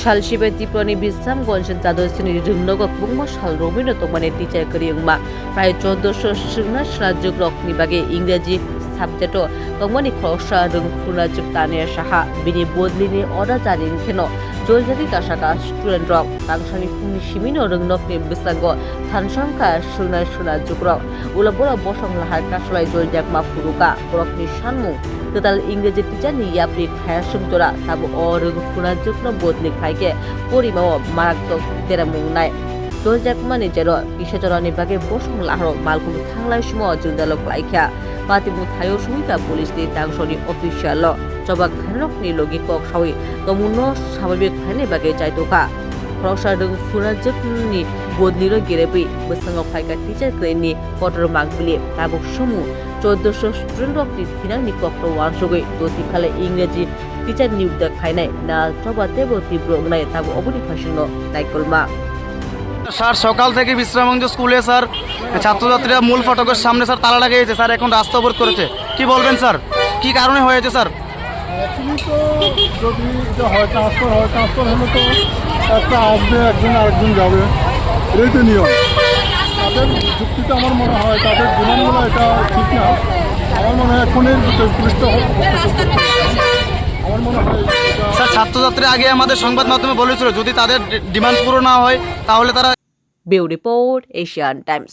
salsibe tiproni bisam gonchen jadosini ringnog bungma sal robino tongmani teacher kariungma pray 1400 sungna srajuk rokni bage ingreji subject tongmani khosha rung khunajuk tane saha bini bodlini order jaring kheno joljari kasaka student rok tangsani phungni simino rungnokni bisango thansangka sungna jukrok ulabora bosong lahar kaslai joljak ma furuka rokni sanmu total ingreji teacher ni yapri khaya sumjora tabu orung khunajukno bodli khaike porimao maraktok teramungnai joljak mani jero isajorani bage bosong lahar malkum thanglai sumo jundalok laikha patimu thayo sumita police ni tangsoni official jobak khanokni logi kok sawi tomuno sababik khane bage jaitoka Rosa rung khunajukni bodliro gerepi besango phaika teacher kreni kotor magbili tabuk sumu 1400 student rokni thinangni kokto wansogoi dotikhale ingreji teacher niyukta khainai na trobate boti brognai tabu obuni phasino naikolma sir সকাল থেকে বিশ্রামগঞ্জ স্কুলে sir ছাত্রছাত্রীরা মূল ফটকের সামনে sir তালা লাগিয়েছে sir এখন রাস্তা অবরোধ করেছে কি বলবেন স্যার কি কারণে হয়েছে স্যার যদি এটা হয় ট্রান্সফার হলে তো একটা আসবে একজন আরেকজন যাবে এটাই তো নিয়ম তাদের যুক্তিতে আমার মনে হয় তাদের ডিমান্ডগুলো এটা ঠিক না আমার মনে হয় এখনই পুলিশটা আমার মনে হয় স্যার ছাত্রছাত্রী আগে আমাদের সংবাদ মাধ্যমে বলেছিল যদি তাদের ডিমান্ড পুরো না হয় তাহলে তারা Bureau Report Asian Times